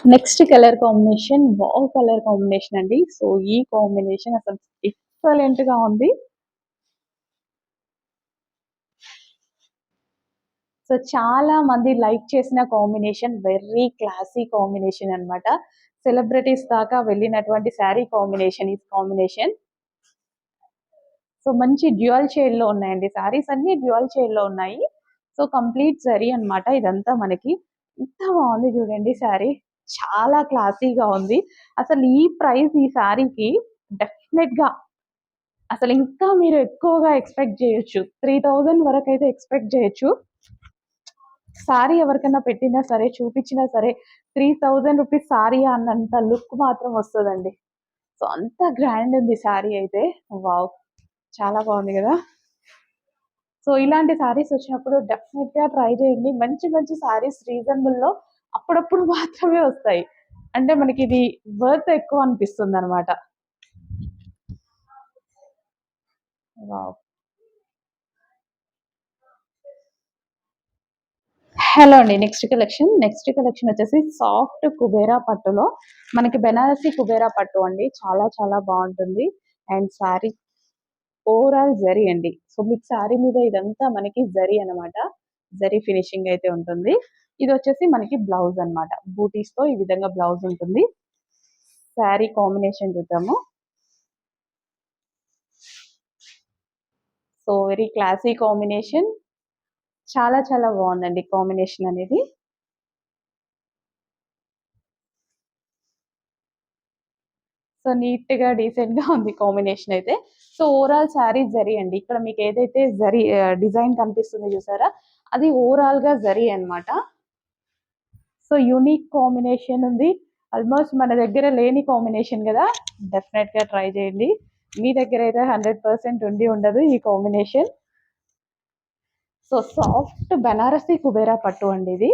Next colour combination wow colour combination అండి. So ఈ combination అసలు ఎక్సలెంట్ గా ఉంది. సో చాలా మంది లైక్ చేసిన కాంబినేషన్, వెరీ క్లాసీ కాంబినేషన్ అన్నమాట. సెలబ్రిటీస్ దాకా వెళ్ళినటువంటి శారీ కాంబినేషన్ ఈ కాంబినేషన్. సో మంచి డ్యూయల్ షేడ్ లో ఉన్నాయండి. శారీస్ అన్ని డ్యూయల్ షేడ్ లో ఉన్నాయి. సో కంప్లీట్ జరీ అన్నమాట ఇదంతా మనకి. ఎంత బాగుంది చూడండి శారీ. చాలా క్లాసీగా ఉంది. అసలు ఈ ప్రైస్ ఈ శారీకి డెఫినెట్ గా అసలు ఇంకా మీరు ఎక్కువగా ఎక్స్పెక్ట్ చేయొచ్చు. 3000 వరకు అయితే ఎక్స్పెక్ట్ చేయొచ్చు. సారీ ఎవరికైనా పెట్టినా సరే, చూపించినా సరే 3000 రూపీస్ సారీ అన్నంత లుక్ మాత్రం వస్తదండి. సో అంత గ్రాండ్ ఉంది సారీ అయితే. వావ్! చాలా బాగుంది కదా. సో ఇలాంటి సారీస్ వచ్చినప్పుడు డెఫినెట్ గా ట్రై చేయండి. మంచి మంచి సారీస్ రీజనబుల్ లో అప్పుడప్పుడు మాత్రమే వస్తాయి. అంటే మనకి ఇది వర్త్ ఎక్కువ అనిపిస్తుంది అనమాట. వావ్! హలో అండి. నెక్స్ట్ కలెక్షన్ వచ్చేసి సాఫ్ట్ కుబేరా పట్టులో మనకి బెనారసి కుబేరా పట్టు అండి. చాలా చాలా బాగుంటుంది. అండ్ శారీ ఓవరాల్ జరీ అండి. సో మీకు శారీ మీద ఇదంతా మనకి జరీ అన్నమాట. జరీ ఫినిషింగ్ అయితే ఉంటుంది. ఇది వచ్చేసి మనకి బ్లౌజ్ అన్నమాట. బూటీస్ తో ఈ విధంగా బ్లౌజ్ ఉంటుంది. శారీ కాంబినేషన్ చూద్దాము. So very classy combination. చాలా చాలా బాగుందండి కాంబినేషన్ అనేది. సో నీట్ గా డీసెంట్ గా ఉంది కాంబినేషన్ అయితే. సో ఓవరాల్ శారీ జరీ అండి. ఇక్కడ మీకు ఏదైతే జరీ డిజైన్ కనిపిస్తుంది చూసారా, అది ఓవరాల్ గా జరీ అన్నమాట. సో యూనిక్ కాంబినేషన్ ఉంది. ఆల్మోస్ట్ మన దగ్గర లేని కాంబినేషన్ కదా. డెఫినెట్ గా ట్రై చేయండి. మీ దగ్గర అయితే 100% ఉండి ఉండదు ఈ combination. So soft Banarasi Kubera పట్టు అండి ఇది.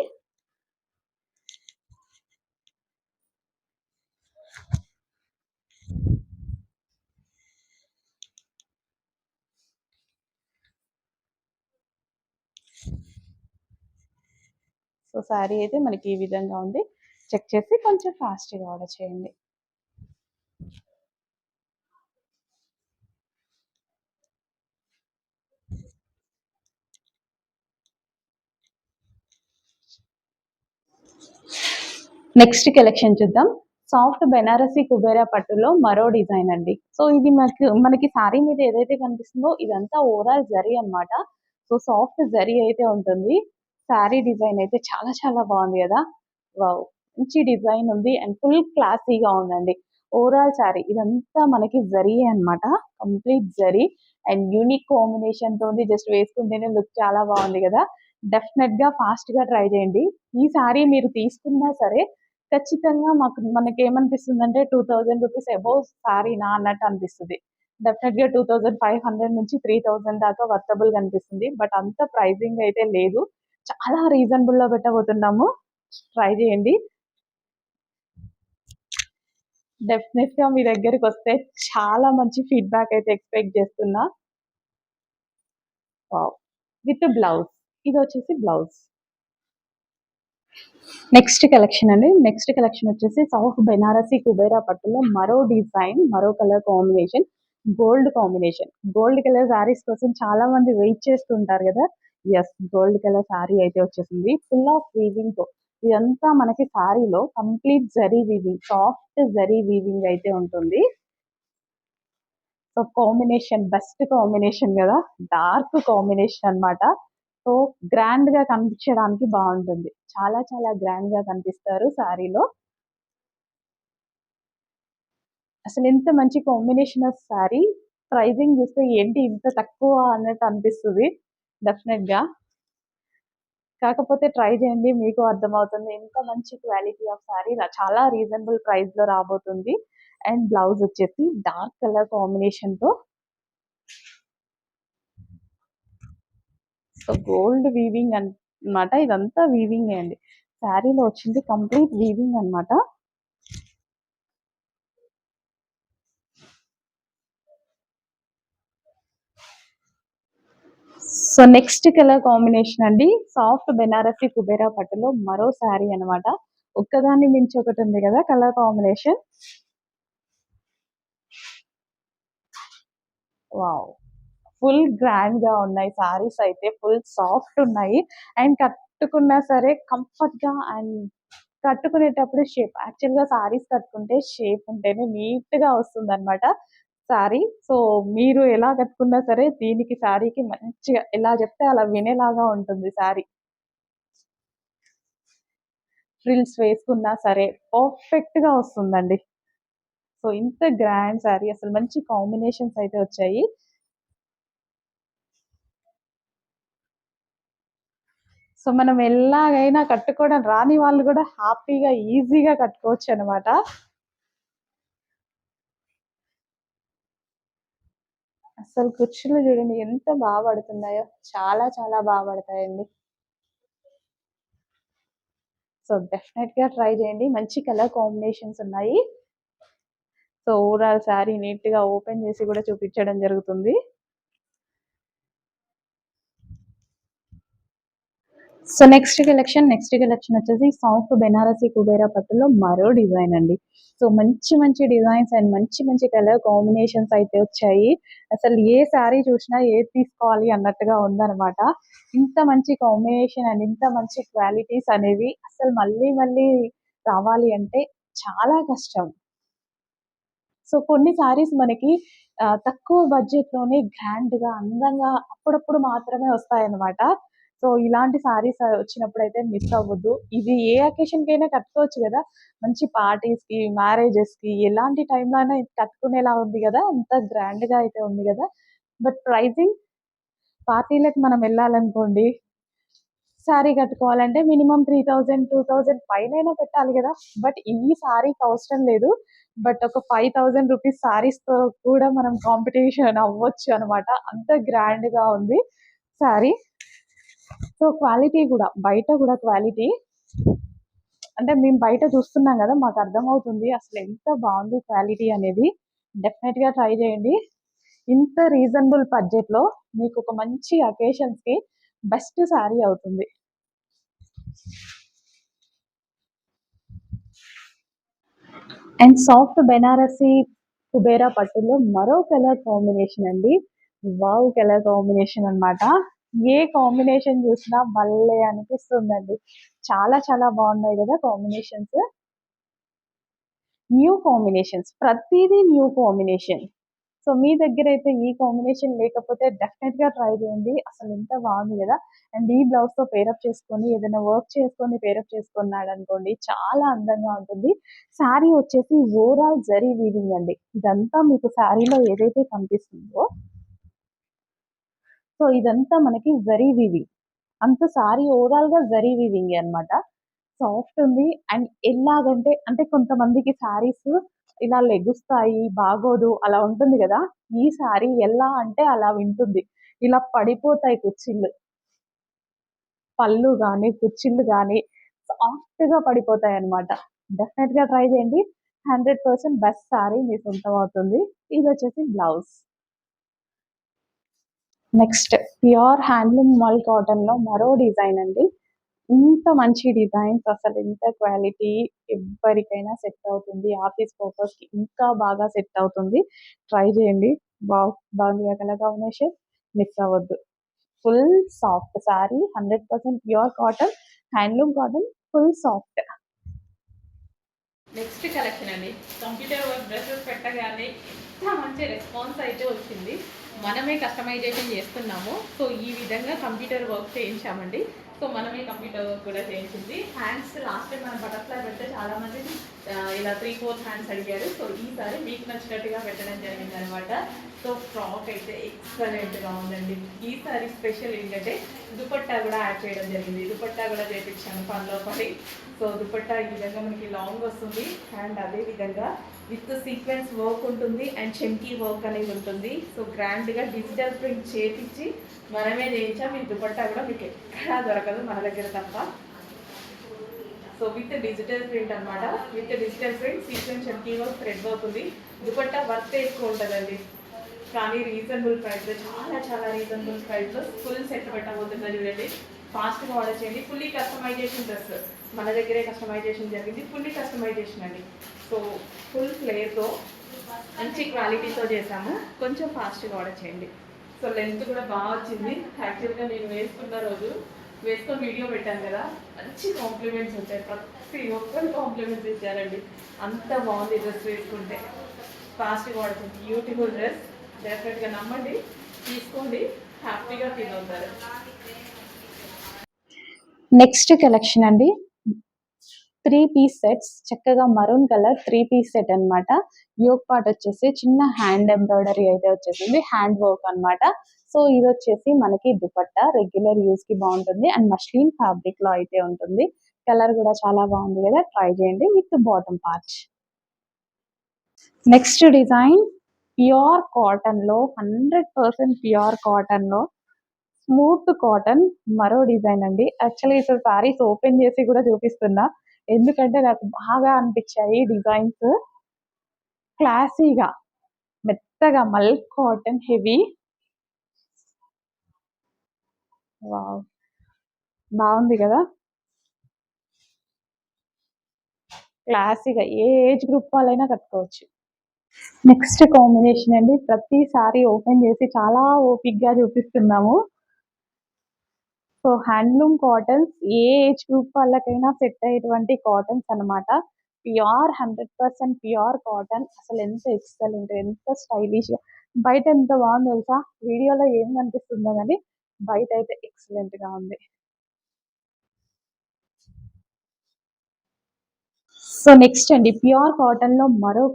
సో శారీ అయితే మనకి ఈ విధంగా ఉంది. చెక్ చేసి కొంచెం ఫాస్ట్గా ఆర్డర్ చేయండి. నెక్స్ట్ కలెక్షన్ చూద్దాం. సాఫ్ట్ బెనారసి కుబేరా పట్టులో మరో డిజైన్ అండి. సో ఇది మనకి సారీ మీద ఏదైతే కనిపిస్తుందో ఇదంతా ఓవరాల్ జరీ అన్నమాట. సో సాఫ్ట్ జరీ అయితే ఉంటుంది. శారీ డిజైన్ అయితే చాలా చాలా బాగుంది కదా. వావ్! మంచి డిజైన్ ఉంది అండ్ ఫుల్ క్లాసీగా ఉందండి. ఓవరాల్ శారీ ఇదంతా మనకి జరీ అన్నమాట. Complete zari and unique combination తో ఉంది. జస్ట్ వేసుకుంటేనే లుక్ చాలా బాగుంది కదా. డెఫినెట్ గా ఫాస్ట్ గా ట్రై చేయండి. ఈ శారీ మీరు తీసుకున్నా సరే ఖచ్చితంగా మనకేమనిపిస్తుందంటే 2000 రూపీస్ అబోవ్ సారీనా అన్నట్టు అనిపిస్తది. డెఫినెట్‌గా 2500 నుంచి 3000 దాకా వర్తబుల్‌గా అనిపిస్తుంది. బట్ అంత ప్రైజింగ్ అయితే లేదు. చాలా రీజనబుల్‌లో పెట్టబోతున్నాము. ట్రై చేయండి. డెఫినెట్‌గా మీ దగ్గరికొస్తే చాలా మంచి ఫీడ్‌బ్యాక్ అయితే ఎక్స్‌పెక్ట్ చేస్తున్నా. వావ్! With blouse. ఇదొచ్చేసి బ్లౌజ్. నెక్స్ట్ కలెక్షన్ అండి. నెక్స్ట్ కలెక్షన్ వచ్చేసి సౌత్ బెనారసి కుబేరా పట్టులో మరో డిజైన్, మరో colour combination, gold combination. Gold colour sarees కోసం చాలా మంది వెయిట్ చేస్తుంటారు కదా. యెస్, గోల్డ్ కలర్ సారీ అయితే వచ్చేసింది. ఫుల్ ఆఫ్ వీవింగ్ తో. ఇదంతా మనకి సారీలో complete zari weaving, soft zari weaving అయితే ఉంటుంది. సో కాంబినేషన్ బెస్ట్ కాంబినేషన్ కదా. డార్క్ కాంబినేషన్ అన్నమాట. సో గ్రాండ్ గా కనిపించడానికి బాగుంటుంది. చాలా చాలా గ్రాండ్ గా కనిపిస్తారు శారీలో. అసలు ఎంత మంచి కాంబినేషన్ ఆఫ్ శారీ. ప్రైజింగ్ చూస్తే ఏంటి ఇంత తక్కువ అన్నట్టు అనిపిస్తుంది. డెఫినెట్ గా కాకపోతే ట్రై చేయండి, మీకు అర్థమవుతుంది. ఎంత మంచి క్వాలిటీ ఆఫ్ శారీ చాలా రీజనబుల్ ప్రైస్ లో రాబోతుంది. అండ్ బ్లౌజ్ వచ్చేసి డార్క్ కలర్ కాంబినేషన్ తో. సో గోల్డ్ వీవింగ్ అన్నమాట. ఇదంతా వీవింగ్ అండి. శారీలో వచ్చింది కంప్లీట్ వీవింగ్ అన్నమాట. సో నెక్స్ట్ కలర్ కాంబినేషన్ అండి. సాఫ్ట్ బెనారసి కుబేరా పట్టులో మరో శారీ అన్నమాట. ఒక్కదాన్ని మించి ఒకటి ఉంది కదా కలర్ కాంబినేషన్. వావ్! ఫుల్ గ్రాండ్‌గా ఉన్నాయి సారీస్ అయితే. ఫుల్ సాఫ్ట్ ఉన్నాయి. అండ్ కట్టుకున్నా సరే కంఫర్ట్‌గా అండ్ కట్టుకునేటప్పుడు షేప్ యాక్చువల్‌గా సారీస్ కట్టుకుంటే షేప్ ఉంటేనే నీట్‌గా వస్తుందనమాట సారీ. సో, మీరు ఎలా కట్టుకున్నా సరే దీనికి సారీకి మంచిగా ఎలా చెప్తే అలా వినేలాగా ఉంటుంది సారీ. ఫ్రిల్స్ వేసుకున్నా సరే పర్ఫెక్ట్‌గా వస్తుందండి. సో, ఇంత గ్రాండ్ సారీ అసలు మంచి కాంబినేషన్స్ అయితే వచ్చాయి. సో, మనం ఎలాగైనా కట్టుకోవడం రాని వాళ్ళు గూడా హ్యాపీగా, ఈజీగా కట్టుకోవచ్చనమాట. అసలు కుచ్చులు చూడండి ఎంత పడుతున్నాయో. చాలా చాలా పడతాయండి. సో, డెఫినెట్‌గా ట్రై చేయండి. మంచి కలర్ కాంబినేషన్స్ ఉన్నాయి. సో, ఓవరాల్ శారీ నీట్‌గా ఓపెన్ చేసి కూడా చూపించడం జరుగుతుంది. సో, నెక్స్ట్ కలెక్షన్ వచ్చేసి సాఫ్ట్ బెనారసి కుబేరా పట్టులో మరో డిజైన్ అండి. సో, మంచి మంచి డిజైన్స్ అండ్ మంచి మంచి కలర్ కాంబినేషన్స్ అయితే వచ్చాయి. అసలు ఏ శారీ చూసినా ఏది తీసుకోవాలి అన్నట్టుగా ఉందనమాట. ఇంత మంచి కాంబినేషన్ అండ్ ఇంత మంచి క్వాలిటీస్ అనేవి అసలు మళ్ళీ మళ్ళీ రావాలి అంటే చాలా కష్టం. సో, కొన్ని శారీస్ మనకి తక్కువ బడ్జెట్‌లోనే గ్రాండ్‌గా, అందంగా అప్పుడప్పుడు మాత్రమే వస్తాయన్నమాట. సో, ఇలాంటి శారీస్ వచ్చినప్పుడైతే మిస్ అవ్వద్దు. ఇది ఏ అకేషన్‌కైనా కట్టుకోవచ్చు గదా! మంచి పార్టీస్‌కి, మ్యారేజెస్‌కి ఎలాంటి టైంలో అయినా ఇది కట్టుకునేలా ఉంది గదా! అంత గ్రాండ్‌గా అయితే ఉంది గదా! బట్ ప్రైజింగ్ పార్టీలకి మనం వెళ్ళాలనుకోండి శారీ కట్టుకోవాలంటే మినిమమ్ 3000, 2000 పైనైనా పెట్టాలి గదా! బట్ ఈ శారీకి అవసరం లేదు. బట్ ఒక 5000 రూపీస్ శారీస్‌తో కూడా మనం కాంపిటీషన్ అవ్వచ్చు అనమాట. అంత గ్రాండ్‌గా ఉంది శారీ. సో, క్వాలిటీ గూడా బయట గూడా క్వాలిటీ అంటే మేము బయట చూస్తున్నాం గదా! మాకు అర్థమవుతుంది అసలు ఎంత బావుంది క్వాలిటీ అనేది. డెఫినెట్‌గా ట్రై చేయండి. ఇంత రీజనబుల్ బడ్జెట్‌లో మీకు ఒక మంచి అకేషన్స్‌కి బెస్ట్ శారీ అవుతుంది. అండ్ సాఫ్ట్ బెనారసి కుబేరా పట్టులో మరో కలర్ కాంబినేషన్ అండి. వావ్! కలర్ కాంబినేషన్ అన్నమాట. ఏ కాంబినేషన్ చూసినా భలే అనిపిస్తుందండి. చాలా చాలా బాగున్నాయి కదా కాంబినేషన్స్. న్యూ కాంబినేషన్స్ ప్రతిదీ న్యూ కాంబినేషన్. సో, మీ దగ్గరైతే ఈ కాంబినేషన్ లేకపోతే డెఫినెట్‌గా ట్రై చేయండి. అసలు ఎంత బాగుంది కదా! అండ్ ఈ బ్లౌజ్‌తో పేరప్ చేసుకొని ఏదైనా వర్క్ చేసుకొని పేరప్ చేసుకున్నాడనుకోండి చాలా అందంగా ఉంటుంది. శారీ వచ్చేసి ఓవరాల్ జరీ వీవింగ్ అండి. ఇదంతా మీకు శారీలో ఏదైతే కనిపిస్తుందో సో, ఇదంతా మనకి జరీ వీవింగ్. అంత శారీ ఓవరాల్‌గా జరీ వీవింగే అన్నమాట. సాఫ్ట్ ఉంది. అండ్ ఎలాగంటే అంటే కొంతమందికి శారీస్ ఇలా లెగుస్తాయి, బాగోదు అలా ఉంటుంది గదా! ఈ శారీ ఎలా అంటే అలా వింటుంది. ఇలా పడిపోతాయి కుచ్చిళ్ళు. పళ్ళు గాని, కుచ్చిళ్ళు గాని సాఫ్ట్‌గా పడిపోతాయన్నమాట. డెఫినెట్‌గా ట్రై చేయండి. 100% బెస్ట్ శారీ మీ సొంతం అవుతుంది. ఇదొచ్చేసి బ్లౌజ్. నెక్స్ట్ ప్యూర్ హ్యాండ్లూమ్ మల్ కాటన్‌లో మరో డిజైన్ అండి. ఇంత మంచి డిజైన్స్ అసలు ఇంత క్వాలిటీ ఎవ్వరికైనా సెట్ అవుతుంది. ఆఫీస్ పర్పస్‌కి ఇంకా బాగా సెట్ అవుతుంది. ట్రై చేయండి. వావ్! బాగుందిగా కలర్ కాంబినేషన్. మిస్ అవ్వద్దు. Full soft sari 100% pure cotton, handloom cotton full soft. Next collection అండి. కంప్యూటర్ వర్క్ డ్రెస్సెస్ పెట్టగానే ఇంత మంచి రెస్పాన్స్ అయితే వచ్చింది. మనమే కస్టమైజేషన్ చేస్తున్నాము. సో, ఈ విధంగా కంప్యూటర్ వర్క్ చేయించామండి. సో, మనమే కంప్యూటర్ వర్క్ కూడా చేయించింది. హ్యాండ్స్ లాస్ట్ టైం మనం బటర్ఫ్లై పెడితే చాలామంది ఇలా 3/4 హ్యాండ్స్ అడిగారు. సో, ఈసారి మీకు నచ్చినట్టుగా పెట్టడం జరిగిందనమాట. సో, ఫ్రాక్ అయితే ఎక్సలెంట్‌గా ఉందండి. ఈసారి స్పెషల్ ఏంటంటే దుపట్టా కూడా యాడ్ చేయడం జరిగింది. దుపట్టా కూడా చేయించాను పనిలో పడి. సో, దుపట్టా ఈ విధంగా మనకి లాంగ్ వస్తుంది. అండ్ అదే విధంగా విత్ సీక్వెన్స్ వర్క్ ఉంటుంది అండ్ చెంకీ వర్క్ అనేది ఉంటుంది. సో, గ్రాండ్గా డిజిటల్ ప్రింట్ చేపించి మనమే చేయించాం. ఈ దుపట్టా కూడా మీకు ఎక్కడా దొరకదు మన దగ్గర తప్ప. సో, విత్ డిజిటల్ ప్రింట్ అనమాట. విత్ డిజిటల్ ప్రింట్ సీక్వెన్స్ చెంకీ వర్క్ థ్రెడ్ వర్క్ ఉంది. దుపట్టా వర్త్ ఎక్కువ ఉంటుందండి. కానీ రీజనబుల్ ప్రైస్లో చాలా చాలా రీజనబుల్ ప్రైస్లో ఫుల్ సెట్ పెట్టబోతుందా చూడండి. ఫాస్ట్గా ఆర్డర్ చేయండి. ఫుల్లీ కస్టమైజేషన్ డ్రెస్ మన దగ్గరే కస్టమైజేషన్ జరిగింది. ఫుల్లీ కస్టమైజేషన్ అండి. సో ఫుల్ ఫ్లేర్తో మంచి క్వాలిటీతో చేసాము. కొంచెం ఫాస్ట్గా ఆర్డర్ చేయండి. సో లెంత్ కూడా బాగా వచ్చింది. యాక్చువల్గా నేను వేసుకున్న రోజు వేసుకొని వీడియో పెట్టాను కదా, మంచి కాంప్లిమెంట్స్ వచ్చాయి. ప్రతి ఒక్కరు కాంప్లిమెంట్స్ ఇచ్చారండి. అంత బాగుంది డ్రెస్ వేసుకుంటే. ఫాస్ట్గా ఆర్డర్ చేయండి. బ్యూటిఫుల్ డ్రెస్, డెఫినెట్గా నమ్మండి, తీసుకోండి, హ్యాపీగా ఫీల్ అవుతారు. నెక్స్ట్ కలెక్షన్ అండి, 3 పీస్ సెట్స్, చక్కగా మరూన్ కలర్ 3 పీస్ సెట్ అన్నమాట. యోగ్ పార్ట్ వచ్చేసి చిన్న హ్యాండ్ ఎంబ్రాయిడరీ అయితే వచ్చేసింది, హ్యాండ్ వర్క్ అన్నమాట. సో ఇది వచ్చేసి మనకి దుపట్టా, రెగ్యులర్ యూస్ కి బాగుంటుంది అండ్ మస్లిన్ ఫ్యాబ్రిక్ లో అయితే ఉంటుంది. కలర్ కూడా చాలా బాగుంది కదా, ట్రై చేయండి with bottom part. Next design pure cotton లో, 100% ప్యూర్ కాటన్ లో, స్మూత్ కాటన్ మరో డిజైన్ అండి. యాక్చువల్లీ ఇప్పుడు సారీస్ ఓపెన్ చేసి కూడా చూపిస్తున్నా, ఎందుకంటే నాకు బాగా అనిపించాయి డిజైన్స్. క్లాసీగా, మెత్తగా, మల్క్ కాటన్ హెవీ. వావ్, బాగుంది కదా, క్లాసీగా ఏ ఏజ్ గ్రూప్ వాళ్ళైనా కట్టుకోవచ్చు. నెక్స్ట్ కాంబినేషన్ అండి, ప్రతిసారి ఓపెన్ చేసి చాలా ఓపిక్ గా చూపిస్తున్నాము. సో హ్యాండ్లూమ్ కాటన్స్, ఏ ఏజ్ గ్రూప్ వాళ్ళకైనా సెట్ అయ్యేటువంటి కాటన్స్ అన్నమాట. Pure 100% pure cotton. అసలు ఎంత ఎక్సలెంట్, ఎంత స్టైలిష్ గా, బయట ఎంత బాగుంది తెలుసా, వీడియోలో ఏం కనిపిస్తుందో కానీ బయట అయితే ఎక్సలెంట్ గా ఉంది. సో నెక్స్ట్ అండి, ప్యూర్ కాటన్ లో మరో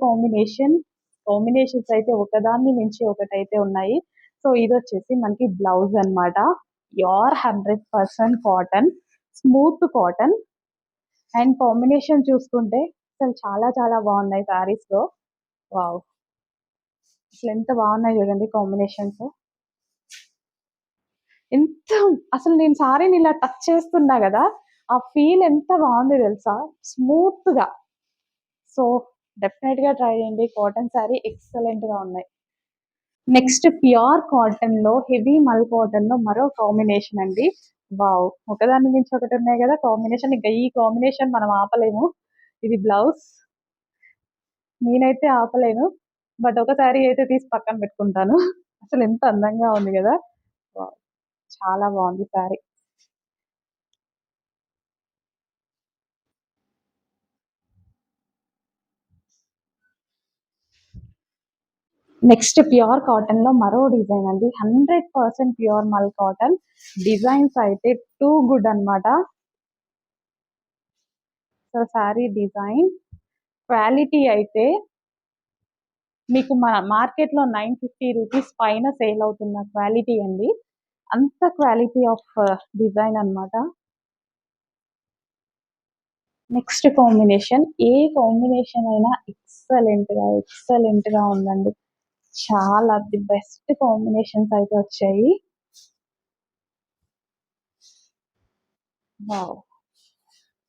కాంబినేషన్స్ అయితే ఒకదాన్ని మించి ఒకటైతే ఉన్నాయి. సో ఇది వచ్చేసి మనకి బ్లౌజ్ అన్నమాట. Pure 100% cotton, smooth cotton. And combination చూసుకుంటే అసలు చాలా చాలా బాగున్నాయి సారీస్ లో. వావ్, అసలు ఎంత బాగున్నాయి చూడండి కాంబినేషన్స్. ఎంత, అసలు నేను సారీని ఇలా టచ్ చేస్తున్నా కదా, ఆ ఫీల్ ఎంత బాగుంది తెలుసా, స్మూత్ గా. సో డెఫినెట్ గా ట్రై చేయండి, కాటన్ సారీ ఎక్సలెంట్ గా ఉన్నాయి. నెక్స్ట్ ప్యూర్ కాటన్ లో, హెవీ మల్ కాటన్ లో మరో కాంబినేషన్ అండి. వావ్, ఒకదాని మించి ఒకటి ఉన్నాయి కదా కాంబినేషన్, ఇంకా ఈ కాంబినేషన్ మనం ఆపలేము. ఇది బ్లౌజ్, నేనైతే ఆపలేను, బట్ ఒక సారీ అయితే తీసి పక్కన పెట్టుకుంటాను. అసలు ఎంత అందంగా ఉంది కదా, వావ్, చాలా బాగుంది సారీ. నెక్స్ట్ ప్యూర్ కాటన్ లో మరో డిజైన్ అండి, 100% ప్యూర్ మల్ కాటన్. డిజైన్స్ అయితే టూ గుడ్ అన్నమాట. సో సారీ డిజైన్ క్వాలిటీ అయితే మీకు మన మార్కెట్ లో 950 రూపీస్ పైన సేల్ అవుతున్న క్వాలిటీ అండి. అంత క్వాలిటీ ఆఫ్ డిజైన్ అన్నమాట. నెక్స్ట్ కాంబినేషన్, ఏ కాంబినేషన్ అయినా ఎక్సలెంట్ గా ఉందండి. చాలా ది బెస్ట్ కాంబినేషన్స్ అయితే వచ్చాయి. వావ్,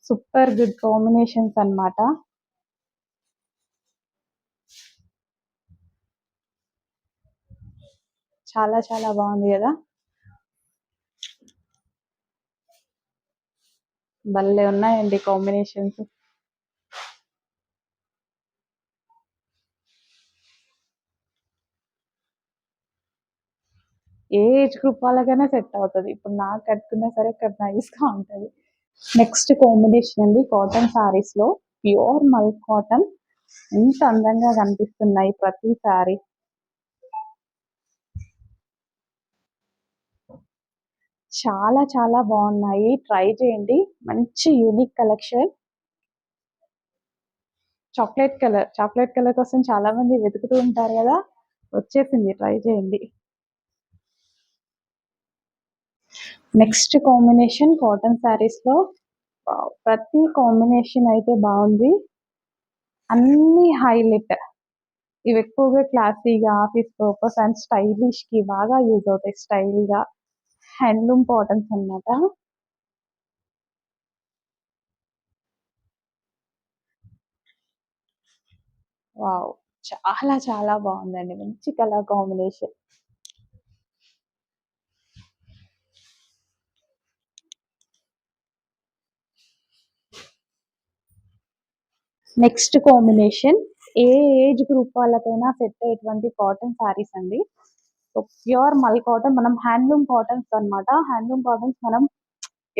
సూపర్ గుడ్ కాంబినేషన్స్ అన్నమాట. చాలా చాలా బాగుంది కదా, భలే ఉన్నాయండి కాంబినేషన్స్. ఏ ఏజ్ గ్రూప్ వాళ్ళకైనా సెట్ అవుతుంది. ఇప్పుడు నాకు కట్టుకున్నా సరే నైస్ గా ఉంటది. నెక్స్ట్ కాంబినేషన్ అండి, కాటన్ సారీస్ లో ప్యూర్ మల్ కాటన్. ఎంత అందంగా కనిపిస్తున్నాయి ప్రతి సారీ. చాలా చాలా బాగున్నాయి, ట్రై చేయండి. మంచి యూనిక్ కలెక్షన్. చాక్లెట్ కలర్ కోసం చాలా మంది వెతుకుతూ ఉంటారు కదా, వచ్చేసింది, ట్రై చేయండి. నెక్స్ట్ కాంబినేషన్ కాటన్ సారీస్ లో, ప్రతి కాంబినేషన్ అయితే బాగుంది, అన్ని హైలైట్. ఇవి ఎక్కువగా క్లాసీగా, ఆఫీస్ పర్పస్ అండ్ స్టైలిష్ కి బాగా యూజ్ అవుతాయి. స్టైల్ గా హ్యాండ్లూమ్ కాటన్స్ అన్నమాట. వావ్, చాలా చాలా బాగుందండి, మంచి కలర్ కాంబినేషన్. నెక్స్ట్ కాంబినేషన్ ఏ ఏజ్ గ్రూప్ వాళ్ళకైనా సెట్ అయ్యేటువంటి కాటన్ శారీస్ అండి. సో ప్యూర్ మల్ కాటన్, మనం హ్యాండ్లూమ్ కాటన్స్ అన్నమాట. హ్యాండ్లూమ్ కాటన్స్ మనం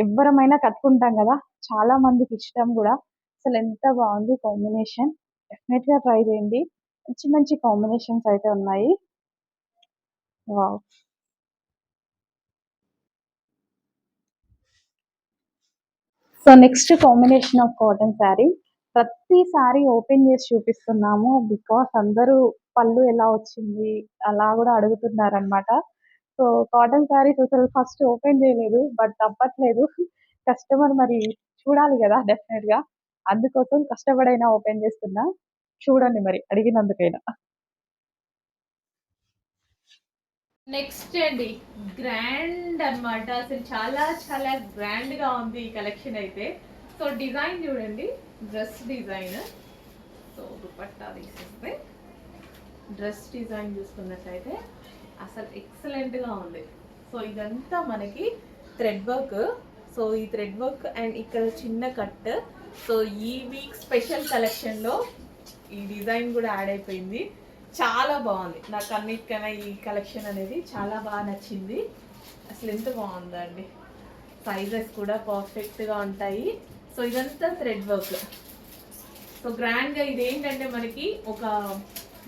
ఎవ్వరమైనా కట్టుకుంటాం కదా, చాలా మందికి ఇష్టం కూడా. అసలు ఎంత బాగుంది కాంబినేషన్, డెఫినెట్ గా ట్రై చేయండి. మంచి మంచి కాంబినేషన్స్ అయితే ఉన్నాయి. Wow. So next combination of cotton sari. ప్రతి శారీ ఓపెన్ చేసి చూపిస్తున్నాము బికాస్ అందరూ పళ్ళు ఎలా వచ్చింది అలా కూడా అడుగుతున్నారు అనమాట. సో కాటన్ శారీస్ అసలు ఫస్ట్ ఓపెన్ చేయలేదు, బట్ తప్పట్లేదు, కస్టమర్ మరి చూడాలి కదా డెఫినెట్ గా, అందుకోసం కష్టపడైనా ఓపెన్ చేస్తున్నా. చూడండి మరి అడిగినందుకైనా. నెక్స్ట్ అండి, గ్రాండ్ అన్నమాట. అసలు చాలా చాలా గ్రాండ్ గా ఉంది ఈ కలెక్షన్ అయితే. సో డిజైన్ చూడండి, డ్రెస్ డిజైన్. సో దుపట్టా తీసేస్తే డ్రెస్ డిజైన్ చూసుకున్నట్లయితే అసలు ఎక్సలెంట్ గా ఉంది. సో ఇదంతా మనకి థ్రెడ్ వర్క్. సో ఈ థ్రెడ్ వర్క్ అండ్ ఇక్కడ చిన్న కట్. సో ఈ వీక్ స్పెషల్ కలెక్షన్ లో ఈ డిజైన్ కూడా యాడ్ అయిపోయింది. చాలా బాగుంది, నాకు అన్నిటికన్నా ఈ కలెక్షన్ అనేది చాలా బాగా నచ్చింది. అసలు ఎంత బాగుందండి, సైజెస్ కూడా పర్ఫెక్ట్గా ఉంటాయి. సో ఇదంతా థ్రెడ్ వర్క్. సో గ్రాండ్గా ఇదేంటంటే మనకి ఒక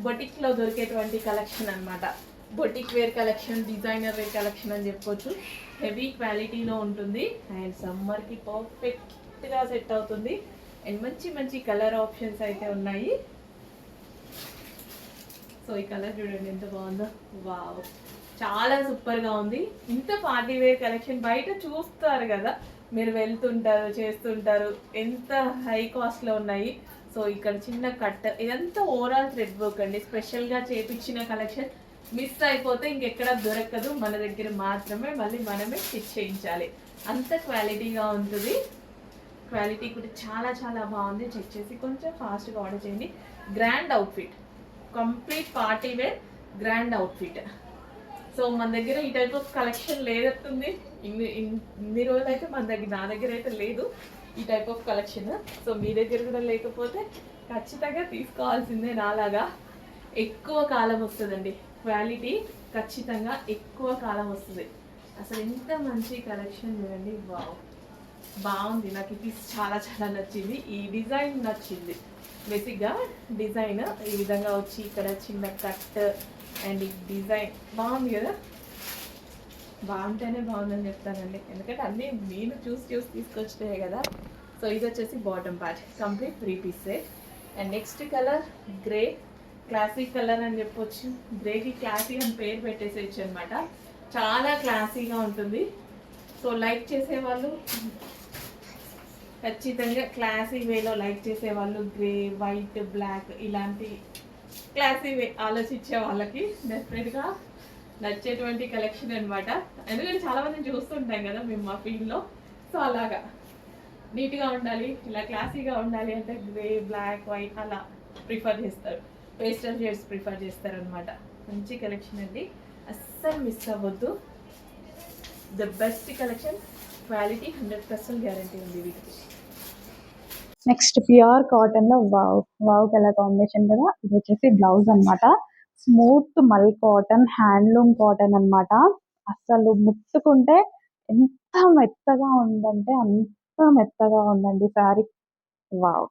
బొటిక్లో దొరికేటువంటి కలెక్షన్ అనమాట. Boutique wear collection, designer wear collection అని చెప్పొచ్చు. హెవీ క్వాలిటీలో ఉంటుంది అండ్ సమ్మర్కి పర్ఫెక్ట్గా సెట్ అవుతుంది. అండ్ మంచి మంచి కలర్ ఆప్షన్స్ అయితే ఉన్నాయి. సో ఈ కలర్ చూడండి ఎంత బాగుందో, వావ్, చాలా సూపర్గా ఉంది. ఇంత పార్టీ వేర్ కలెక్షన్ బయట చూస్తారు కదా, మీరు వెళ్తుంటారు చేస్తుంటారు, ఎంత హై కాస్ట్లో ఉన్నాయి. సో ఇక్కడ చిన్న కట్, ఇదంతా ఓవరాల్ థ్రెడ్ వర్క్ అండి. స్పెషల్గా చేపించిన కలెక్షన్, మిస్ అయిపోతే ఇంకెక్కడ దొరకదు, మన దగ్గర మాత్రమే, మళ్ళీ మనమే స్టిచ్ చేయించాలి, అంత క్వాలిటీగా ఉంటుంది. క్వాలిటీ కూడా చాలా చాలా బాగుంది. చెక్ చేసి కొంచెం ఫాస్ట్గా ఆర్డర్ చేయండి. Grand outfit, complete party wear grand outfit. So మన దగ్గర ఈ టైప్ ఆఫ్ కలెక్షన్ లేదట్టుంది. ఇన్ని రోజులు అయితే నా దగ్గర అయితే లేదు ఈ టైప్ ఆఫ్ కలెక్షన్. సో మీ దగ్గర కూడా లేకపోతే ఖచ్చితంగా తీసుకోవాల్సిందే. నాలాగా ఎక్కువ కాలం వస్తుందండి, క్వాలిటీ ఖచ్చితంగా ఎక్కువ కాలం వస్తుంది. అసలు ఎంత మంచి కలెక్షన్ చూడండి, బాగుంది. నాకు ఇది చాలా చాలా నచ్చింది. ఈ డిజైన్ నచ్చింది. బేసిక్గా డిజైన్ ఈ విధంగా వచ్చి ఇక్కడ చిన్న కట్ అండ్ ఈ డిజైన్ బాగుంది కదా. బాగుంటేనే బాగుందని చెప్తానండి, ఎందుకంటే అన్నీ నేను చూసి తీసుకొచ్చినాయి కదా. సో ఇది వచ్చేసి bottom part, complete 3 piece set. And next colour grey, classic colour అని చెప్పొచ్చు. గ్రేకి క్లాసీ అని పేరు పెట్టేసేయచ్చు అనమాట. చాలా క్లాసీగా ఉంటుంది. సో లైక్ చేసేవాళ్ళు ఖచ్చితంగా, క్లాసీ వేలో లైక్ చేసేవాళ్ళు, గ్రే, వైట్, బ్లాక్ ఇలాంటి క్లాసీ వే ఆలోచించే వాళ్ళకి డెఫినెట్గా నచ్చేటువంటి కలెక్షన్ అనమాట. ఎందుకంటే చాలా మందిని చూస్తుంటాం కదా మేము మా ఫీల్డ్లో. సో అలాగా నీట్గా ఉండాలి, ఇలా క్లాసీగా ఉండాలి అంటే గ్రే, బ్లాక్, వైట్ అలా ప్రిఫర్ చేస్తారు, పేస్టల్ షేడ్స్ ప్రిఫర్ చేస్తారు అనమాట. మంచి కలెక్షన్ అండి, అస్సలు మిస్ అవ్వద్దు. The best collection, quality 100% guarantee ఉంది వీటికి. నెక్స్ట్ ప్యూర్ కాటన్ లో వావ్ కలర్ కాంబినేషన్ కదా. ఇది వచ్చేసి బ్లౌజ్ అన్నమాట. స్మూత్ మల్ కాటన్, హ్యాండ్లూమ్ కాటన్ అన్నమాట. అసలు ముట్టుకుంటే ఎంత మెత్తగా ఉందంటే అంత మెత్తగా ఉందండి శారీ. వావ్,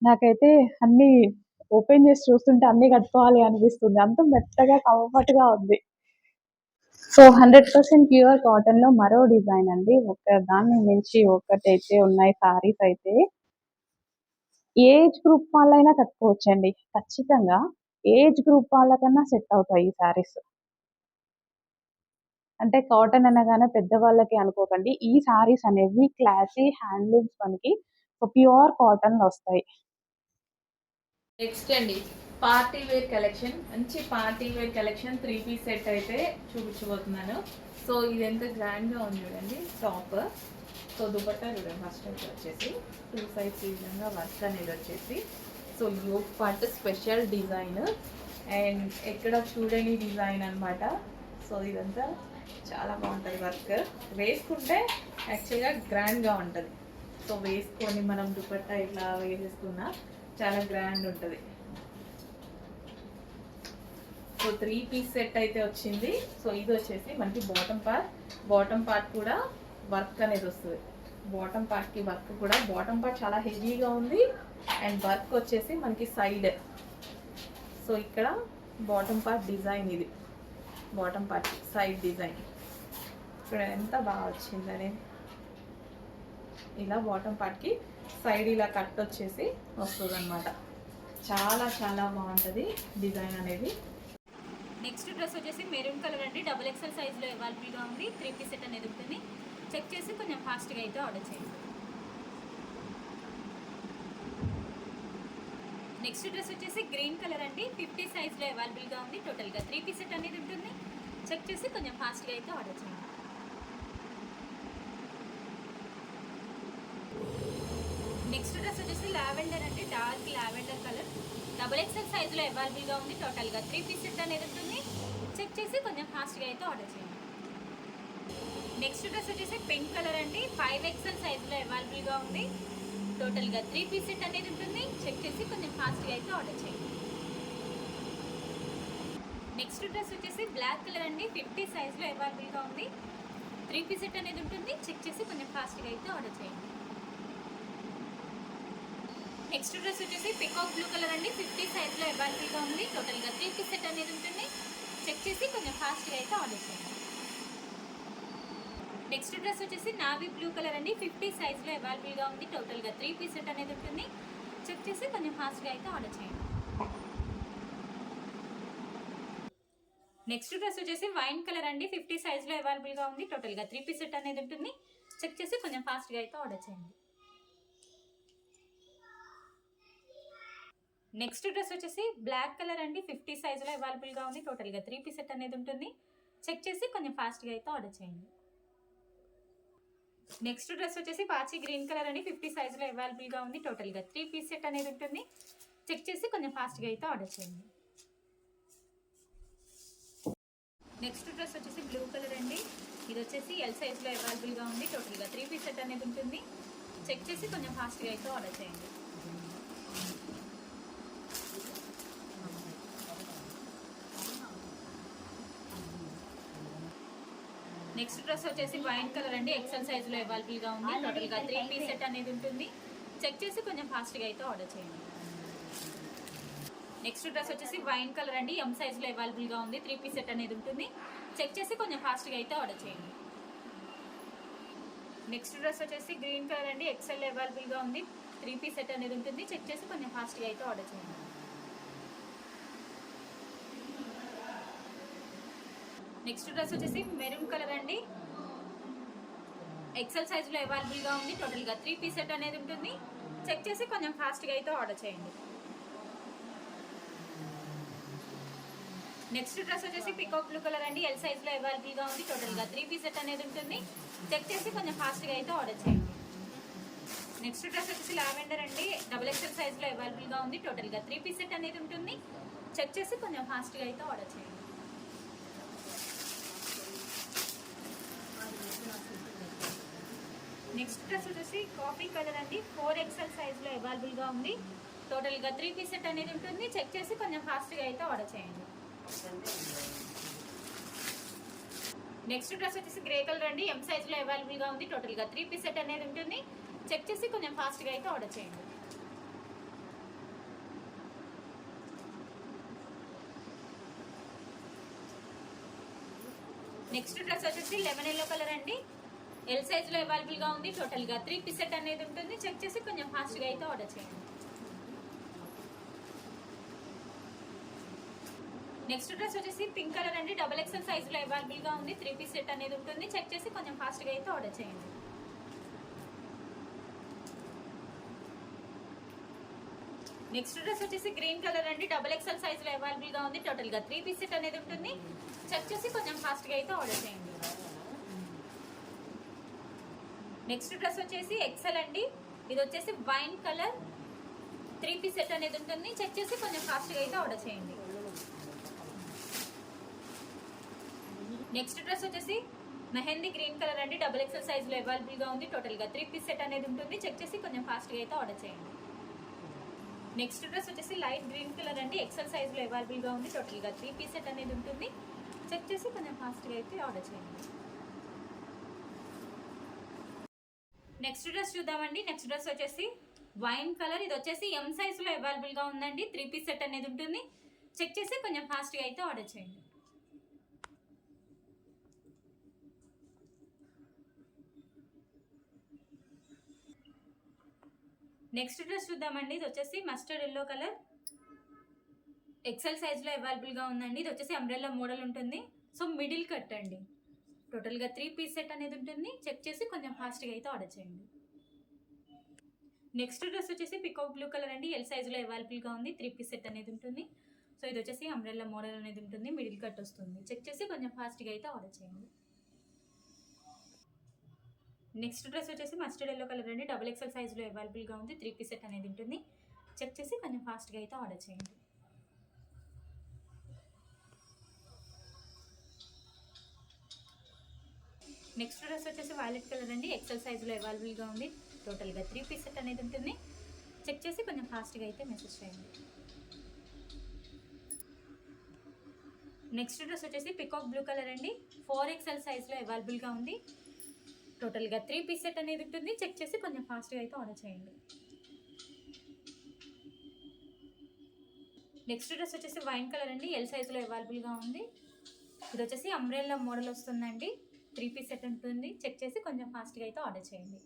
నాకైతే అన్ని ఓపెన్ చేసి చూస్తుంటే అన్ని కట్టుకోవాలి అనిపిస్తుంది, అంత మెత్తగా కంఫర్ట్ గా ఉంది. సో 100% ప్యూర్ కాటన్ లో మరో డిజైన్ అండి. ఒక దాన్ని మించి ఒకటైతే ఉన్నాయి సారీస్ అయితే. ఏజ్ గ్రూప్ వాళ్ళైనా కట్టుకోవచ్చండి, ఖచ్చితంగా ఏజ్ గ్రూప్ వాళ్ళకన్నా సెట్ అవుతాయి ఈ సారీస్. అంటే కాటన్ అనగానే పెద్దవాళ్ళకి అనుకోకండి, ఈ సారీస్ అనేవి క్లాసీ హ్యాండ్లూమ్స్ మనకి ప్యూర్ కాటన్ లో వస్తాయి. నెక్స్ట్ అండి, పార్టీ వేర్ కలెక్షన్. మంచి party wear collection 3 piece set అయితే చూపించబోతున్నాను. సో ఇది ఎంత గ్రాండ్గా ఉంది చూడండి టాప్. సో దుపట్టా చూడండి, ఫస్ట్ అయితే వచ్చేసి 2 సైడ్స్ ఈ విధంగా వర్క్ అనేది వచ్చేసి. So yoke part special design and ఎక్కడ చూడని డిజైన్ అనమాట. సో ఇదంతా చాలా బాగుంటుంది వర్క్, వేసుకుంటే యాక్చువల్గా గ్రాండ్గా ఉంటుంది. సో వేసుకొని మనం దుపట్టా ఇట్లా వేసేసుకున్నా చాలా గ్రాండ్ ఉంటుంది. సో 3 పీస్ సెట్ అయితే వచ్చింది. సో ఇది వచ్చేసి మనకి బాటమ్ పార్ట్ కూడా వర్క్ అనేది వస్తుంది. బాటమ్ పార్ట్కి వర్క్ కూడా, బాటమ్ పార్ట్ చాలా హెవీగా ఉంది అండ్ వర్క్ వచ్చేసి మనకి సైడ్. సో ఇక్కడ బాటమ్ పార్ట్ డిజైన్, ఇది బాటమ్ పార్ట్ సైడ్ డిజైన్ ఇక్కడ ఎంత బాగా వచ్చిందని. ఇలా బాటమ్ పార్ట్కి సైడ్ ఇలా కట్ వచ్చేసి వస్తుంది అనమాట. చాలా చాలా బాగుంటుంది డిజైన్ అనేది. నెక్స్ట్ డ్రెస్ వచ్చేసి మెరూన్ కలర్ అండి, XXL సైజ్లో అవైలబుల్గా ఉంది. 3 పీస్ సెట్ అనేది ఉంటుంది. చెక్ చేసి కొంచెం ఫాస్ట్గా అయితే ఆర్డర్ చేయండి. నెక్స్ట్ డ్రెస్ వచ్చేసి గ్రీన్ కలర్ అండి, 50 సైజ్లో అవైలబుల్గా ఉంది. టోటల్గా 3 పీస్ సెట్ అనేది ఉంటుంది. చెక్ చేసి కొంచెం ఫాస్ట్గా అయితే ఆర్డర్ చేయండి. నెక్స్ట్ డ్రెస్ వచ్చేసి లావెండర్ అండి, డార్క్ లావెండర్ కలర్, XXL సైజులో అవైలబుల్గా ఉంది. టోటల్గా 3 పీస్ సెట్ అనేది ఉంటుంది. చెక్ చేసి కొంచెం ఫాస్ట్గా అయితే ఆర్డర్ చేయండి. నెక్స్ట్ డ్రెస్ వచ్చేసి పింక్ కలర్ అండి, 5XL సైజులో అవైలబుల్గా ఉంది. టోటల్గా 3 పీస్ సెట్ అనేది ఉంటుంది. చెక్ చేసి కొంచెం ఫాస్ట్గా అయితే ఆర్డర్ చేయండి. నెక్స్ట్ డ్రెస్ వచ్చేసి బ్లాక్ కలర్ అండి, 50 సైజులో అవైలబుల్గా ఉంది. 3 పీస్ సెట్ అనేది ఉంటుంది. చెక్ చేసి కొంచెం ఫాస్ట్గా అయితే ఆర్డర్ చేయండి. నెక్స్ట్ డ్రెస్ వచ్చేసి పికాక్ బ్లూ కలర్ అండి, 50 సైజ్లో అవైలబుల్గా ఉంది. టోటల్గా 3 పీస్ సెట్ అనేది ఉంటుంది. చెక్ చేసి కొంచెం ఫాస్ట్గా అయితే ఆర్డర్ చేయండి. నెక్స్ట్ డ్రెస్ వచ్చేసి నావీ బ్లూ కలర్ అండి, 50 సైజ్లో అవైలబుల్గా ఉంది. టోటల్గా 3 పీస్ సెట్ అనేది ఉంటుంది. చెక్ చేసి కొంచెం ఫాస్ట్గా అయితే ఆర్డర్ చేయండి. నెక్స్ట్ డ్రెస్ వచ్చేసి వైన్ కలర్ అండి, 50 సైజ్లో అవైలబుల్గా ఉంది. టోటల్గా 3 పీస్ సెట్ అనేది ఉంటుంది. చెక్ చేసి కొంచెం ఫాస్ట్గా అయితే ఆర్డర్ చేయండి. నెక్స్ట్ డ్రెస్ వచ్చేసి బ్లాక్ కలర్ అండి, 50 సైజులో అవైలబుల్గా ఉంది. టోటల్గా 3 పీస్ సెట్ అనేది ఉంటుంది. చెక్ చేసి కొంచెం ఫాస్ట్గా అయితే ఆర్డర్ చేయండి. నెక్స్ట్ డ్రెస్ వచ్చేసి పాచి గ్రీన్ కలర్ అండి, 50 సైజులో అవైలబుల్గా ఉంది. టోటల్గా 3 పీస్ సెట్ అనేది ఉంటుంది. చెక్ చేసి కొంచెం ఫాస్ట్గా అయితే ఆర్డర్ చేయండి. నెక్స్ట్ డ్రెస్ వచ్చేసి బ్లూ కలర్ అండి, ఇది వచ్చేసి ఎల్ సైజులో అవైలబుల్గా ఉంది. టోటల్గా 3 పీస్ సెట్ అనేది ఉంటుంది. చెక్ చేసి కొంచెం ఫాస్ట్గా అయితే ఆర్డర్ చేయండి. నెక్స్ట్ డ్రెస్ వచ్చేసి వైన్ కలర్ అండి, XL సైజులో అవైలబుల్గా ఉంది. టోటల్గా 3 పీస్ సెట్ అనేది ఉంటుంది. చెక్ చేసి కొంచెం ఫాస్ట్గా అయితే ఆర్డర్ చేయండి. నెక్స్ట్ డ్రెస్ వచ్చేసి వైన్ కలర్ అండి, M సైజులో అవైలబుల్గా ఉంది. 3 పీస్ సెట్ అనేది ఉంటుంది. చెక్ చేసి కొంచెం ఫాస్ట్గా అయితే ఆర్డర్ చేయండి. నెక్స్ట్ డ్రెస్ వచ్చేసి గ్రీన్ కలర్ అండి, XL అవైలబుల్గా ఉంది. 3 పీస్ సెట్ అనేది ఉంటుంది. చెక్ చేసి కొంచెం ఫాస్ట్గా అయితే ఆర్డర్ చేయండి. నెక్స్ట్ డ్రెస్ వచ్చేసి మెరూన్ కలర్ అండి, XL సైజులో అవైలబుల్గా ఉంది. టోటల్గా 3 పీస్ సెట్ అనేది ఉంటుంది. చెక్ చేసి కొంచెం ఫాస్ట్గా అయితే ఆర్డర్ చేయండి. నెక్స్ట్ డ్రెస్ వచ్చేసి పికాక్ బ్లూ కలర్ అండి, L సైజులో అవైలబుల్గా ఉంది. టోటల్గా 3 పీస్ సెట్ అనేది ఉంటుంది. చెక్ చేసి కొంచెం ఫాస్ట్గా అయితే ఆర్డర్ చేయండి. నెక్స్ట్ డ్రెస్ వచ్చేసి లావెండర్ అండి, XXL సైజులో అవైలబుల్గా ఉంది. టోటల్గా 3 పీస్ సెట్ అనేది ఉంటుంది. చెక్ చేసి కొంచెం ఫాస్ట్గా అయితే ఆర్డర్ చేయండి. నెక్స్ట్ డ్రెస్ వచ్చేసి కాఫీ కలర్ అండి, 4XL సైజులో అవైలబుల్గా ఉంది. టోటల్గా 3 పీస్ సెట్ అనేది ఉంటుంది. చెక్ చేసి కొంచెం ఫాస్ట్గా అయితే ఆర్డర్ చేయండి. నెక్స్ట్ డ్రెస్ వచ్చేసి గ్రే కలర్ అండి, M సైజులో అవైలబుల్గా ఉంది. టోటల్గా 3 పీస్ సెట్ అనేది ఉంటుంది. చెక్ చేసి కొంచెం ఫాస్ట్గా అయితే ఆర్డర్ చేయండి. నెక్స్ట్ డ్రెస్ వచ్చేసి లెమన్ ఎల్లో కలర్ అండి, ఎల్ సైజులో అవైలబుల్గా ఉంది. టోటల్గా 3 పీస్ సెట్ అనేది ఉంటుంది. చెక్ చేసి కొంచెం ఫాస్ట్గా అయితే ఆర్డర్ చేయండి. నెక్స్ట్ డ్రెస్ వచ్చేసి పింక్ కలర్ అండి, XXL సైజులో అవైలబుల్గా ఉంది. 3 పీస్ సెట్ అనేది ఉంటుంది. చెక్ చేసి కొంచెం ఫాస్ట్గా అయితే ఆర్డర్ చేయండి. నెక్స్ట్ డ్రెస్ వచ్చేసి గ్రీన్ కలర్ అండి, XXL సైజులో అవైలబుల్గా ఉంది. టోటల్గా 3 పీస్ సెట్ అనేది ఉంటుంది. చెక్ చేసి కొంచెం ఫాస్ట్గా అయితే ఆర్డర్ చేయండి. నెక్స్ట్ డ్రెస్ వచ్చేసి XL అండి, ఇది వచ్చేసి వైన్ కలర్, 3 పీస్ సెట్ అనేది ఉంటుంది. చెక్ చేసి కొంచెం ఫాస్ట్గా అయితే ఆర్డర్ చేయండి. నెక్స్ట్ డ్రెస్ వచ్చేసి మెహందీ గ్రీన్ కలర్ అండి, డబుల్ ఎక్సెల్ సైజులో అవైలబుల్గా ఉంది. టోటల్గా 3 పీస్ సెట్ అనేది ఉంటుంది. చెక్ చేసి కొంచెం ఫాస్ట్గా అయితే ఆర్డర్ చేయండి. నెక్స్ట్ డ్రెస్ వచ్చేసి లైట్ గ్రీన్ కలర్ అండి, ఎక్సెల్ సైజులో అవైలబుల్గా ఉంది. టోటల్గా 3 పీస్ సెట్ అనేది ఉంటుంది. చెక్ చేసి కొంచెం ఫాస్ట్గా అయితే ఆర్డర్ చేయండి. నెక్స్ట్ డ్రెస్ చూద్దామండి. నెక్స్ట్ డ్రెస్ వచ్చేసి వైన్ కలర్, ఇది వచ్చేసి ఎం సైజులో అవైలబుల్గా ఉందండి. 3 పీస్ సెట్ అనేది ఉంటుంది. చెక్ చేసి కొంచెం ఫాస్ట్గా అయితే ఆర్డర్ చేయండి. నెక్స్ట్ డ్రెస్ చూద్దామండి. ఇది వచ్చేసి మస్టర్డ్ ఎల్లో కలర్, ఎక్సెల్ సైజులో అవైలబుల్గా ఉందండి. ఇది వచ్చేసి అంబ్రెల్లా మోడల్ ఉంటుంది. సో మిడిల్ కట్ అండి. టోటల్గా 3 పీస్ సెట్ అనేది ఉంటుంది. చెక్ చేసి కొంచెం ఫాస్ట్గా అయితే ఆర్డర్ చేయండి. నెక్స్ట్ డ్రెస్ వచ్చేసి పికాక్ బ్లూ కలర్ అండి, ఎల్ సైజులో అవైలబుల్గా ఉంది. 3 పీస్ సెట్ అనేది ఉంటుంది. సో ఇది వచ్చేసి అంబ్రెల్లా మోడల్ అనేది ఉంటుంది. మిడిల్ కట్ వస్తుంది. చెక్ చేసి కొంచెం ఫాస్ట్గా అయితే ఆర్డర్ చేయండి. నెక్స్ట్ డ్రెస్ వచ్చేసి మస్టర్డ్ ఎల్లో కలర్ అండి, డబుల్ ఎక్సెల్ సైజులో అవైలబుల్గా ఉంది. 3 పీస్ సెట్ అనేది ఉంటుంది. చెక్ చేసి కొంచెం ఫాస్ట్గా అయితే ఆర్డర్ చేయండి. నెక్స్ట్ డ్రెస్ వచ్చేసి వైలెట్ కలర్ అండి, ఎక్సెల్ సైజులో అవైలబుల్గా ఉంది. టోటల్గా 3 పీస్ సెట్ అనేది ఉంటుంది. చెక్ చేసి కొంచెం ఫాస్ట్గా అయితే మెసేజ్ చేయండి. నెక్స్ట్ డ్రెస్ వచ్చేసి పికాక్ బ్లూ కలర్ అండి, 4XL సైజులో అవైలబుల్గా ఉంది. టోటల్గా 3 పీస్ సెట్ అనేది ఉంటుంది. చెక్ చేసి కొంచెం ఫాస్ట్గా అయితే ఆర్డర్ చేయండి. నెక్స్ట్ డ్రెస్ వచ్చేసి వైన్ కలర్ అండి, ఎల్ సైజులో అవైలబుల్గా ఉంది. ఇది వచ్చేసి అంబ్రెల్లా మోడల్ వస్తుందండి. 3 పీస్ సెట్ ఉంటుంది. చెక్ చేసి కొంచెం ఫాస్ట్గా అయితే ఆర్డర్ చేయండి.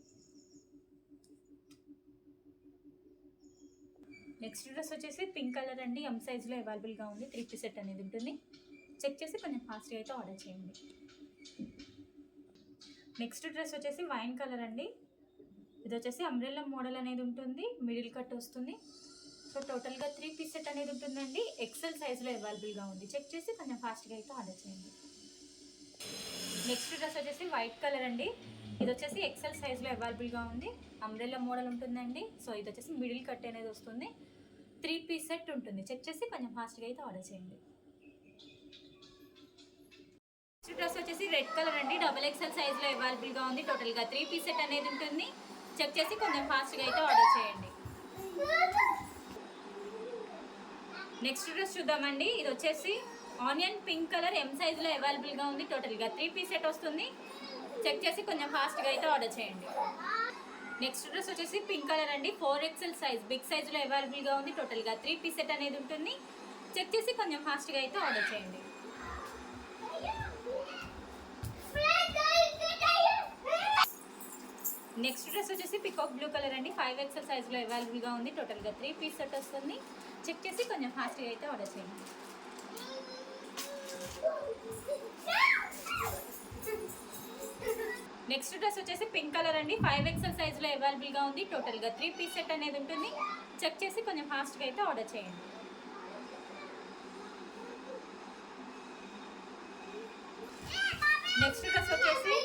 నెక్స్ట్ డ్రెస్ వచ్చేసి పింక్ కలర్ అండి, ఎం సైజులో అవైలబుల్గా ఉంది. 3 పీస్ సెట్ అనేది ఉంటుంది. చెక్ చేసి కొంచెం ఫాస్ట్గా అయితే ఆర్డర్ చేయండి. నెక్స్ట్ డ్రెస్ వచ్చేసి వైన్ కలర్ అండి, ఇది వచ్చేసి అంబ్రెల్లా మోడల్ అనేది ఉంటుంది. మిడిల్ కట్ వస్తుంది. సో టోటల్గా 3 పీస్ సెట్ అనేది ఉంటుందండి. ఎక్సెల్ సైజులో అవైలబుల్గా ఉంది. చెక్ చేసి కొంచెం ఫాస్ట్గా అయితే ఆర్డర్ చేయండి. నెక్స్ట్ డ్రెస్ వచ్చేసి వైట్ కలర్ అండి, ఇది వచ్చేసి ఎక్సెల్ సైజులో అవైలబుల్గా ఉంది. అంబ్రెల్లా మోడల్ ఉంటుందండి. సో ఇది వచ్చేసి మిడిల్ కట్ అనేది వస్తుంది. 3 పీస్ సెట్ ఉంటుంది. చెక్ చేసి కొంచెం ఫాస్ట్గా అయితే ఆర్డర్ చేయండి. నెక్స్ట్ డ్రెస్ వచ్చేసి రెడ్ కలర్ అండి, డబుల్ ఎక్సెల్ సైజులో అవైలబుల్గా ఉంది. టోటల్గా 3 పీస్ సెట్ అనేది ఉంటుంది. చెక్ చేసి కొంచెం ఫాస్ట్గా అయితే ఆర్డర్ చేయండి. నెక్స్ట్ డ్రెస్ చూద్దామండి. ఇది వచ్చేసి ఆనియన్ పింక్ కలర్, ఎం సైజులో అవైలబుల్గా ఉంది. టోటల్గా 3 పీస్ సెట్ వస్తుంది. చెక్ చేసి కొంచెం ఫాస్ట్గా అయితే ఆర్డర్ చేయండి. నెక్స్ట్ డ్రెస్ వచ్చేసి పింక్ కలర్ అండి, 4XL సైజ్, బిగ్ సైజులో అవైలబుల్గా ఉంది. టోటల్గా 3 పీస్ సెట్ అనేది ఉంటుంది. చెక్ చేసి కొంచెం ఫాస్ట్గా అయితే ఆర్డర్ చేయండి. నెక్స్ట్ డ్రెస్ వచ్చేసి పికాక్ బ్లూ కలర్ అండి, 5XL సైజులో అవైలబుల్గా ఉంది. టోటల్గా 3 పీస్ సెట్ వస్తుంది. చెక్ చేసి కొంచెం ఫాస్ట్గా అయితే ఆర్డర్ చేయండి. నెక్స్ట్ డ్రెస్ వచ్చేసి పింక్ కలర్ అండి, 5XL సైజులో అవైలబుల్గా ఉంది. టోటల్గా 3 పీస్ సెట్ అనేది ఉంటుంది. చెక్ చేసి కొంచెం ఫాస్ట్గా అయితే ఆర్డర్ చేయండి. నెక్స్ట్ డ్రెస్ వచ్చేసి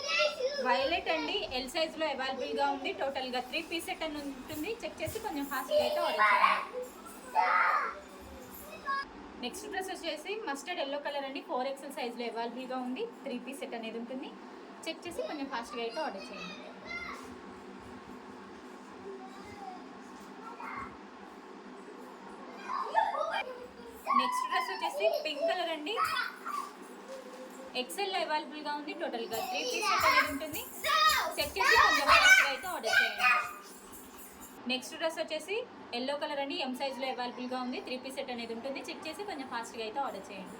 వైలెట్ అండి, ఎల్ సైజులో అవైలబుల్గా ఉంది. టోటల్గా 3 పీస్ సెట్ అని ఉంటుంది. చెక్ చేసి కొంచెం ఫాస్ట్గా అయితే ఆర్డర్ చేయండి. నెక్స్ట్ డ్రెస్ వచ్చేసి మస్టర్డ్ ఎల్లో కలర్ అండి, 4XL సైజులో అవైలబుల్గా ఉంది. 3 పీస్ సెట్ అనేది ఉంటుంది. చెక్ చేసి కొంచెం ఫాస్ట్గా అయితే ఆర్డర్ చేయండి. నెక్స్ట్ డ్రెస్ వచ్చేసి పింక్ కలర్ అండి, ఎక్సెల్ అవైలబుల్గా ఉంది. టోటల్గా 3 పీస్ సెట్ అనేది ఉంటుంది. చెక్ చేసి కొంచెం ఫాస్ట్గా అయితే ఆర్డర్ చేయండి. నెక్స్ట్ డ్రెస్ వచ్చేసి ఎల్లో కలర్ అండి, ఎం సైజులో అవైలబుల్గా ఉంది. 3 పీస్ సెట్ అనేది ఉంటుంది. చెక్ చేసి కొంచెం ఫాస్ట్గా అయితే ఆర్డర్ చేయండి.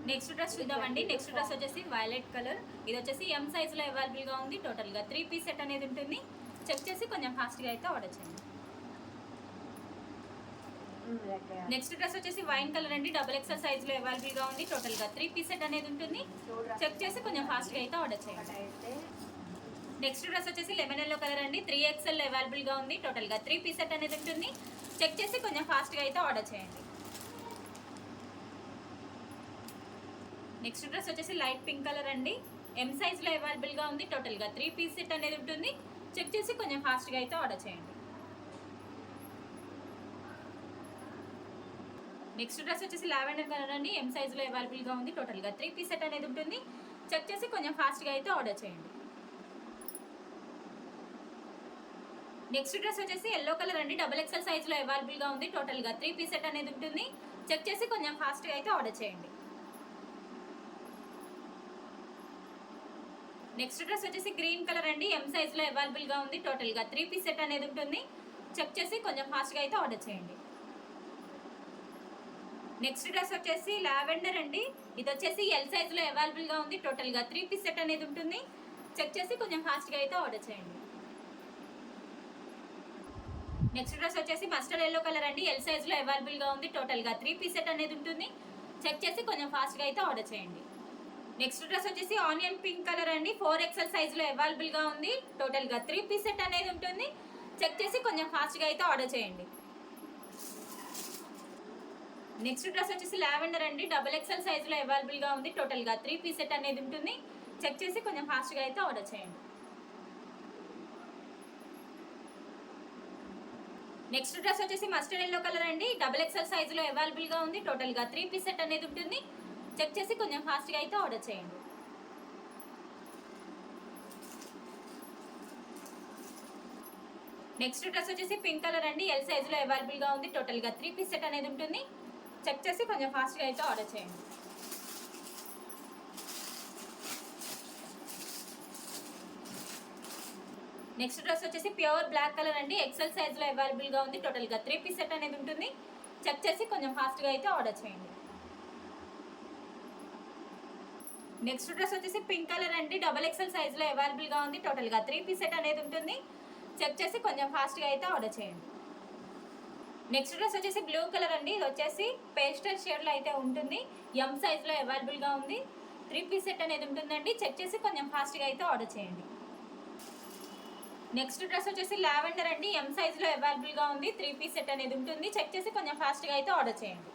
నెక్స్ట్ డ్రెస్ చూద్దామండి. నెక్స్ట్ డ్రెస్ వచ్చేసి వైలెట్ కలర్, ఇది వచ్చేసి ఎం సైజులో అవైలబుల్గా ఉంది. టోటల్గా 3 పీస్ సెట్ అనేది ఉంటుంది. చెక్ చేసి కొంచెం ఫాస్ట్గా అయితే ఆర్డర్ చేయండి. నెక్స్ట్ డ్రెస్ వచ్చేసి వైన్ కలర్ అండి, డబుల్ ఎక్సెల్ సైజులో అవైలబుల్గా ఉంది. టోటల్గా 3 పీస్ సెట్ అనేది ఉంటుంది. చెక్ చేసి కొంచెం ఫాస్ట్గా అయితే ఆర్డర్ చేయండి. నెక్స్ట్ డ్రెస్ వచ్చేసి లెమన్ ఎల్లో కలర్ అండి, 3XL అవైలబుల్గా ఉంది. టోటల్గా 3 పీస్ సెట్ అనేది ఉంటుంది. చెక్ చేసి కొంచెం ఫాస్ట్గా అయితే ఆర్డర్ చేయండి. నెక్స్ట్ డ్రెస్ వచ్చేసి లైట్ పింక్ కలర్ అండి, ఎం సైజులో అవైలబుల్గా ఉంది. టోటల్గా 3 పీస్ సెట్ అనేది ఉంటుంది. చెక్ చేసి కొంచెం ఫాస్ట్గా అయితే ఆర్డర్ చేయండి. నెక్స్ట్ డ్రెస్ వచ్చేసి లావెండర్ కలర్ అండి, ఎం సైజులో అవైలబుల్గా ఉంది. టోటల్గా 3 పీస్ సెట్ అనేది ఉంటుంది. చెక్ చేసి కొంచెం ఫాస్ట్గా అయితే ఆర్డర్ చేయండి. నెక్స్ట్ డ్రెస్ వచ్చేసి ఎల్లో కలర్ అండి, డబుల్ ఎక్సెల్ సైజులో అవైలబుల్గా ఉంది. టోటల్గా 3 పీస్ సెట్ అనేది ఉంటుంది. చెక్ చేసి కొంచెం ఫాస్ట్గా అయితే ఆర్డర్ చేయండి. నెక్స్ట్ డ్రెస్ వచ్చేసి గ్రీన్ కలర్ అండి, ఎం సైజులో అవైలబుల్గా ఉంది. టోటల్గా 3 పీస్ సెట్ అనేది ఉంటుంది. చెక్ చేసి కొంచెం ఫాస్ట్గా అయితే ఆర్డర్ చేయండి. నెక్స్ట్ డ్రెస్ వచ్చేసి లావెండర్ అండి, ఇది వచ్చేసి ఎల్ సైజులో అవైలబుల్గా ఉంది. టోటల్గా 3 పీస్ సెట్ అనేది ఉంటుంది. చెక్ చేసి కొంచెం ఫాస్ట్గా అయితే ఆర్డర్ చేయండి. నెక్స్ట్ డ్రెస్ వచ్చేసి మస్టర్డ్ ఎల్లో కలర్ అండి, ఎల్ సైజులో అవైలబుల్గా ఉంది. టోటల్గా 3 పీస్ సెట్ అనేది ఉంటుంది. చెక్ చేసి కొంచెం ఫాస్ట్గా అయితే ఆర్డర్ చేయండి. నెక్స్ట్ డ్రెస్ వచ్చేసి ఆనియన్ పింక్ కలర్ అండి, 4XL సైజులో అవైలబుల్గా ఉంది. టోటల్గా 3 పీస్ సెట్ అనేది ఉంటుంది. చెక్ చేసి కొంచెం ఫాస్ట్గా అయితే ఆర్డర్ చేయండి. నెక్స్ట్ డ్రెస్ వచ్చేసి లావెండర్ అండి, డబుల్ ఎక్సెల్ సైజులో అవైలబుల్గా ఉంది. టోటల్గా 3 పీస్ సెట్ అనేది ఉంటుంది. చెక్ చేసి కొంచెం ఫాస్ట్గా అయితే ఆర్డర్ చేయండి. నెక్స్ట్ డ్రెస్ వచ్చేసి మస్టర్డ్ ఎల్లో కలర్ అండి, డబుల్ ఎక్సెల్ సైజులో అవైలబుల్గా ఉంది. టోటల్గా 3 పీస్ సెట్ అనేది ఉంటుంది. చెక్ చేసి కొంచెం ఫాస్ట్గా అయితే ఆర్డర్ చేయండి. నెక్స్ట్ డ్రెస్ వచ్చేసి పింక్ కలర్ అండి, ఎల్ సైజులో అవైలబుల్గా ఉంది. టోటల్గా 3 పీస్ సెట్ అనేది ఉంటుంది. చెక్ చేసి కొంచెం ఫాస్ట్గా అయితే ఆర్డర్ చేయండి. నెక్స్ట్ డ్రెస్ వచ్చేసి ప్యూర్ బ్లాక్ కలర్ అండి, ఎక్సెల్ సైజులో అవైలబుల్గా ఉంది. టోటల్గా 3 పీస్ సెట్ అనేది ఉంటుంది. చెక్ చేసి కొంచెం ఫాస్ట్గా అయితే ఆర్డర్ చేయండి. నెక్స్ట్ డ్రెస్ వచ్చేసి పింక్ కలర్ అండి, డబుల్ ఎక్సెల్ సైజులో అవైలబుల్గా ఉంది. టోటల్గా 3 పీస్ సెట్ అనేది ఉంటుంది. చెక్ చేసి కొంచెం ఫాస్ట్గా అయితే ఆర్డర్ చేయండి. నెక్స్ట్ డ్రెస్ వచ్చేసి బ్లూ కలర్ అండి, ఇది వచ్చేసి పేస్టల్ షేడ్లో అయితే ఉంటుంది. ఎం సైజులో అవైలబుల్గా ఉంది. 3 పీస్ సెట్ అనేది ఉంటుందండి. చెక్ చేసి కొంచెం ఫాస్ట్గా అయితే ఆర్డర్ చేయండి. నెక్స్ట్ డ్రెస్ వచ్చేసి లావెండర్ అండి, ఎం సైజులో అవైలబుల్గా ఉంది. 3 పీస్ సెట్ అనేది ఉంటుంది. చెక్ చేసి కొంచెం ఫాస్ట్గా అయితే ఆర్డర్ చేయండి.